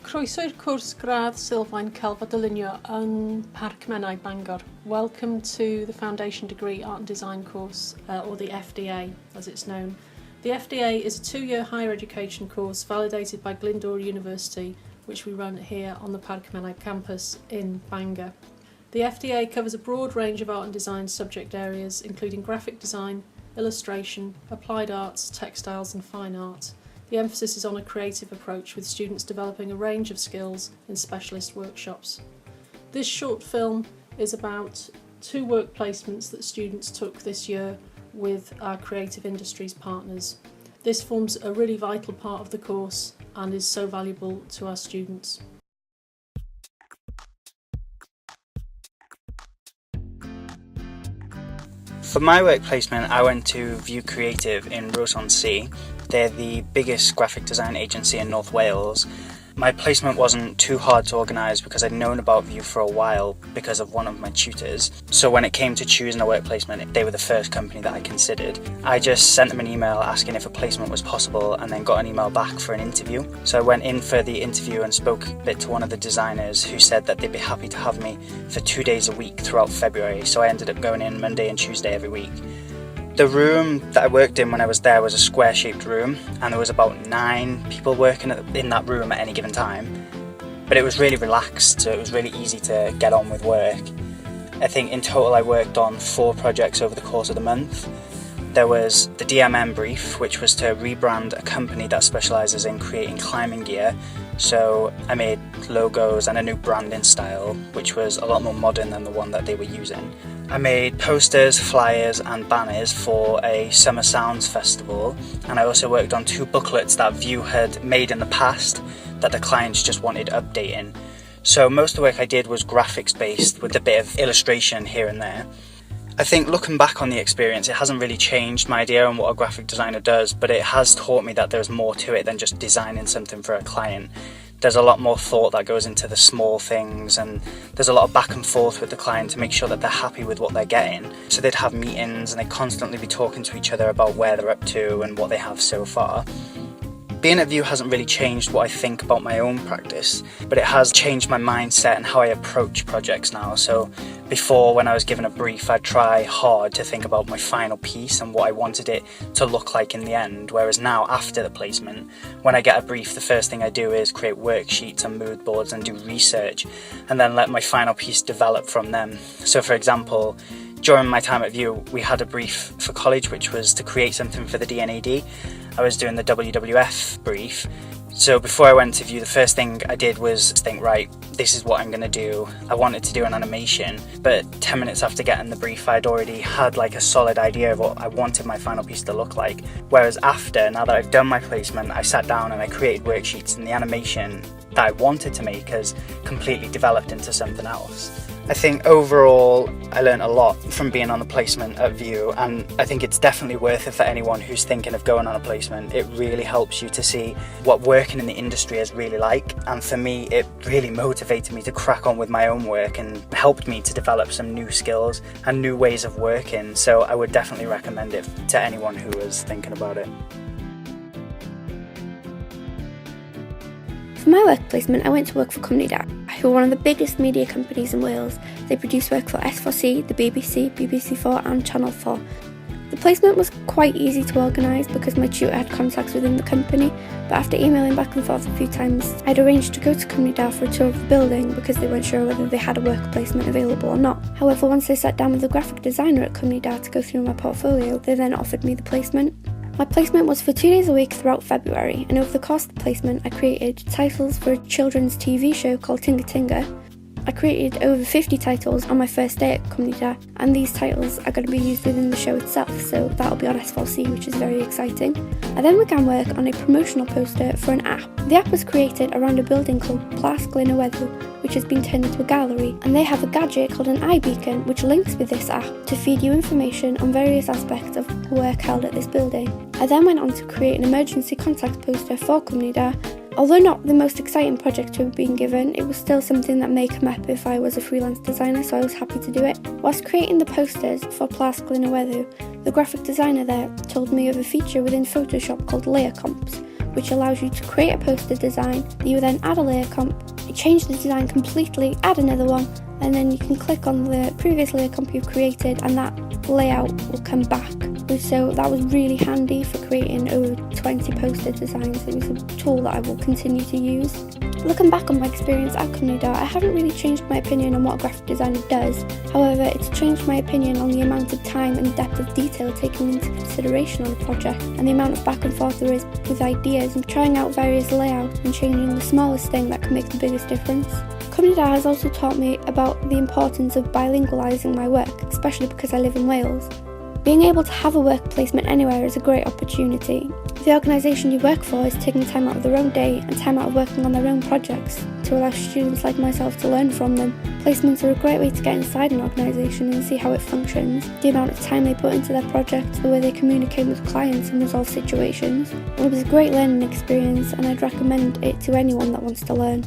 Croeso i'r cwrs gradd sylfaen celf a dylunio yn Parc Cwmni, Bangor. Welcome to the Foundation Degree Art and Design course, or the FDA as it's known. The FDA is a 2-year higher education course validated by Glyndwr University, which we run here on the Parc Cwmni campus in Bangor. The FDA covers a broad range of art and design subject areas, including graphic design, illustration, applied arts, textiles and fine art. The emphasis is on a creative approach, with students developing a range of skills in specialist workshops. This short film is about 2 work placements that students took this year with our creative industries partners. This forms a really vital part of the course and is so valuable to our students. For my work placement, I went to View Creative in Ross-on-Sea. They're the biggest graphic design agency in North Wales. My placement wasn't too hard to organise because I'd known about View for a while because of one of my tutors. So when it came to choosing a work placement, they were the first company that I considered. I just sent them an email asking if a placement was possible and then got an email back for an interview. So I went in for the interview and spoke a bit to one of the designers who said that they'd be happy to have me for 2 days a week throughout February. So I ended up going in Monday and Tuesday every week. The room that I worked in when I was there was a square-shaped room, and there was about 9 people working in that room at any given time. But it was really relaxed, so it was really easy to get on with work. I think in total I worked on 4 projects over the course of the month. There was the DMM brief, which was to rebrand a company that specialises in creating climbing gear. So I made logos and a new branding style, which was a lot more modern than the one that they were using. I made posters, flyers and banners for a Summer Sounds festival, and I also worked on 2 booklets that View had made in the past that the clients just wanted updating. So most of the work I did was graphics based with a bit of illustration here and there. I think looking back on the experience, it hasn't really changed my idea on what a graphic designer does, but it has taught me that there's more to it than just designing something for a client. There's a lot more thought that goes into the small things, and there's a lot of back and forth with the client to make sure that they're happy with what they're getting. So they'd have meetings and they'd constantly be talking to each other about where they're up to and what they have so far. Being at View hasn't really changed what I think about my own practice, but it has changed my mindset and how I approach projects now. So before, when I was given a brief, I'd try hard to think about my final piece and what I wanted it to look like in the end, whereas now, after the placement, when I get a brief, the first thing I do is create worksheets and mood boards and do research, and then let my final piece develop from them. So for example, during my time at View, we had a brief for college which was to create something for the DNAD. I was doing the WWF brief. So before I went to View, the first thing I did was think, right, this is what I'm going to do. I wanted to do an animation, but 10 minutes after getting the brief, I'd already had like a solid idea of what I wanted my final piece to look like. Whereas after, now that I've done my placement, I sat down and I created worksheets, and the animation that I wanted to make has completely developed into something else. I think overall I learned a lot from being on the placement at View, and I think it's definitely worth it for anyone who's thinking of going on a placement. It really helps you to see what working in the industry is really like, and for me it really motivated me to crack on with my own work and helped me to develop some new skills and new ways of working. So I would definitely recommend it to anyone who is thinking about it. For my work placement, I went to work for Cwmni, who are one of the biggest media companies in Wales. They produce work for S4C, the BBC, BBC4 and Channel 4. The placement was quite easy to organise because my tutor had contacts within the company, but after emailing back and forth a few times, I'd arranged to go to Cwmni for a tour of the building because they weren't sure whether they had a work placement available or not. However, once they sat down with the graphic designer at Cwmni to go through my portfolio, they then offered me the placement. My placement was for 2 days a week throughout February, and over the course of the placement I created titles for a children's TV show called Tinga Tinga. I created over 50 titles on my first day at Cwmni, and these titles are going to be used within the show itself, so that'll be on S4C, which is very exciting. I then began work on a promotional poster for an app. The app was created around a building called Glyndwr University, which has been turned into a gallery, and they have a gadget called an iBeacon which links with this app to feed you information on various aspects of work held at this building. I then went on to create an emergency contact poster for Cwmni. Although not the most exciting project to have been given, it was still something that may come up if I was a freelance designer, so I was happy to do it. Whilst creating the posters for Glyndwr University, the graphic designer there told me of a feature within Photoshop called layer comps, which allows you to create a poster design, you then add a layer comp, change the design completely, add another one, and then you can click on the previous layer comp you've created and that layout will come back. So that was really handy for creating over 20 poster designs. It was a tool that I will continue to use. Looking back on my experience at Cwmni, I haven't really changed my opinion on what a graphic designer does. However, it's changed my opinion on the amount of time and depth of detail taken into consideration on a project, and the amount of back and forth there is with ideas and trying out various layouts and changing the smallest thing that can make the biggest difference. Cwmni has also taught me about the importance of bilingualising my work, especially because I live in Wales. Being able to have a work placement anywhere is a great opportunity. If the organisation you work for is taking time out of their own day and time out of working on their own projects to allow students like myself to learn from them, placements are a great way to get inside an organisation and see how it functions, the amount of time they put into their projects, the way they communicate with clients and resolve situations. It was a great learning experience and I'd recommend it to anyone that wants to learn.